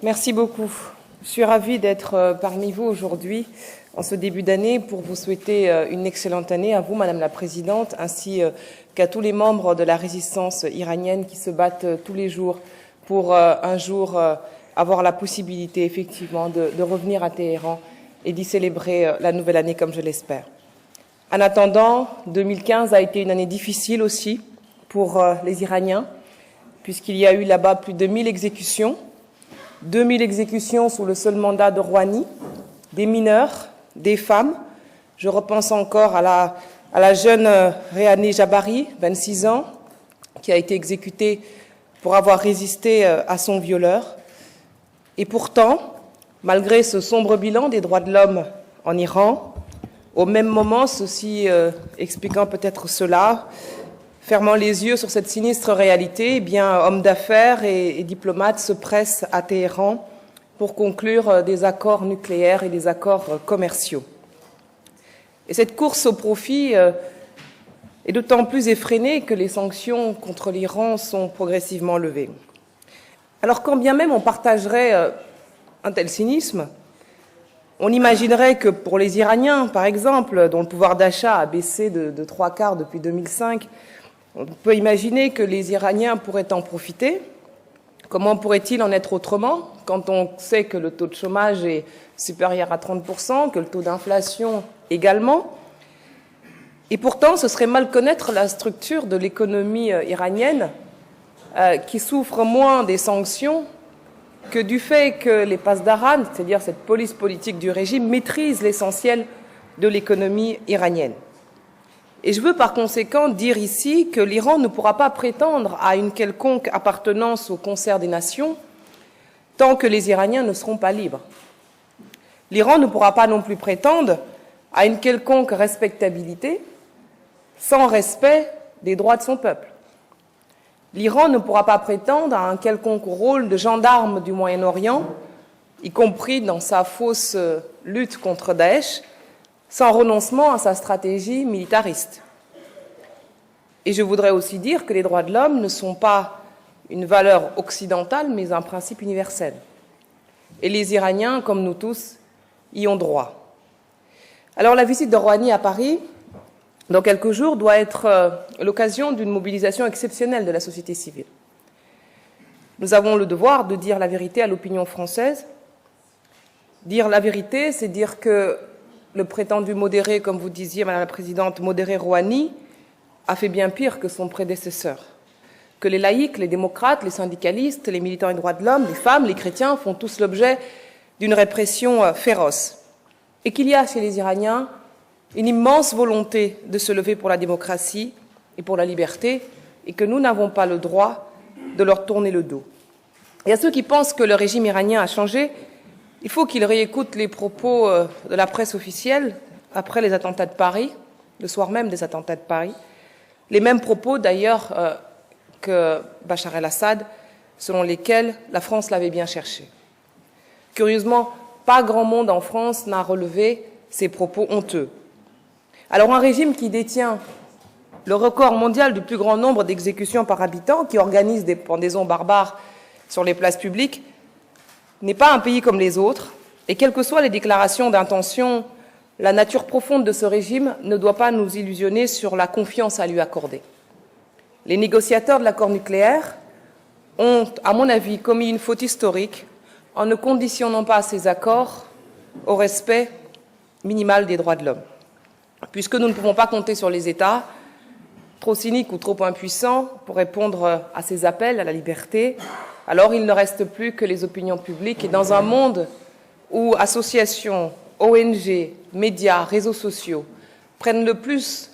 Merci beaucoup. Je suis ravie d'être parmi vous aujourd'hui, en ce début d'année, pour vous souhaiter une excellente année à vous, Madame la Présidente, ainsi qu'à tous les membres de la résistance iranienne qui se battent tous les jours pour un jour avoir la possibilité, effectivement, de revenir à Téhéran et d'y célébrer la nouvelle année comme je l'espère. En attendant, 2015 a été une année difficile aussi pour les Iraniens, puisqu'il y a eu là-bas plus de 1000 exécutions, 2000 exécutions sous le seul mandat de Rouhani, des mineurs, des femmes. Je repense encore à la jeune Rehani Jabari, 26 ans, qui a été exécutée pour avoir résisté à son violeur. Et pourtant, malgré ce sombre bilan des droits de l'homme en Iran, au même moment, ceci expliquant peut-être cela, fermant les yeux sur cette sinistre réalité, eh bien, hommes d'affaires et diplomates se pressent à Téhéran pour conclure des accords nucléaires et des accords commerciaux. Et cette course au profit est d'autant plus effrénée que les sanctions contre l'Iran sont progressivement levées. Alors, quand bien même on partagerait un tel cynisme, on imaginerait que pour les Iraniens, par exemple, dont le pouvoir d'achat a baissé de 3/4 depuis 2005, on peut imaginer que les Iraniens pourraient en profiter. Comment pourrait-il en être autrement quand on sait que le taux de chômage est supérieur à 30%, que le taux d'inflation également? Et pourtant, ce serait mal connaître la structure de l'économie iranienne qui souffre moins des sanctions que du fait que les Pasdaran, c'est-à-dire cette police politique du régime, maîtrisent l'essentiel de l'économie iranienne. Et je veux par conséquent dire ici que l'Iran ne pourra pas prétendre à une quelconque appartenance au concert des nations tant que les Iraniens ne seront pas libres. L'Iran ne pourra pas non plus prétendre à une quelconque respectabilité sans respect des droits de son peuple. L'Iran ne pourra pas prétendre à un quelconque rôle de gendarme du Moyen-Orient, y compris dans sa fausse lutte contre Daesh, sans renoncement à sa stratégie militariste. Et je voudrais aussi dire que les droits de l'homme ne sont pas une valeur occidentale, mais un principe universel. Et les Iraniens, comme nous tous, y ont droit. Alors la visite de Rouhani à Paris, dans quelques jours, doit être l'occasion d'une mobilisation exceptionnelle de la société civile. Nous avons le devoir de dire la vérité à l'opinion française. Dire la vérité, c'est dire que le prétendu modéré, comme vous disiez, Madame la Présidente, modéré Rouhani, a fait bien pire que son prédécesseur. Que les laïcs, les démocrates, les syndicalistes, les militants des droits de l'homme, les femmes, les chrétiens font tous l'objet d'une répression féroce. Et qu'il y a chez les Iraniens une immense volonté de se lever pour la démocratie et pour la liberté, et que nous n'avons pas le droit de leur tourner le dos. Et à ceux qui pensent que le régime iranien a changé, il faut qu'ils réécoutent les propos de la presse officielle après les attentats de Paris, le soir même des attentats de Paris, les mêmes propos d'ailleurs que Bachar el-Assad, selon lesquels la France l'avait bien cherché. Curieusement, pas grand monde en France n'a relevé ces propos honteux. Alors un régime qui détient le record mondial du plus grand nombre d'exécutions par habitant, qui organise des pendaisons barbares sur les places publiques, n'est pas un pays comme les autres, et quelles que soient les déclarations d'intention, la nature profonde de ce régime ne doit pas nous illusionner sur la confiance à lui accorder. Les négociateurs de l'accord nucléaire ont, à mon avis, commis une faute historique en ne conditionnant pas ces accords au respect minimal des droits de l'homme. Puisque nous ne pouvons pas compter sur les États, trop cyniques ou trop impuissants, pour répondre à ces appels à la liberté, alors il ne reste plus que les opinions publiques. Et dans un monde où associations, ONG, médias, réseaux sociaux prennent de plus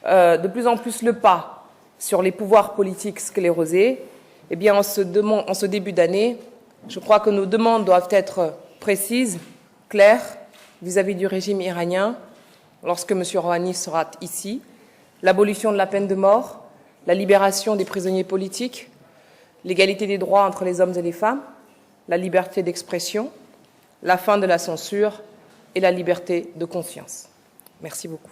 en plus le pas sur les pouvoirs politiques sclérosés, eh bien, en ce début d'année, je crois que nos demandes doivent être précises, claires, vis-à-vis du régime iranien, lorsque M. Rouhani sera ici, l'abolition de la peine de mort, la libération des prisonniers politiques, l'égalité des droits entre les hommes et les femmes, la liberté d'expression, la fin de la censure et la liberté de conscience. Merci beaucoup.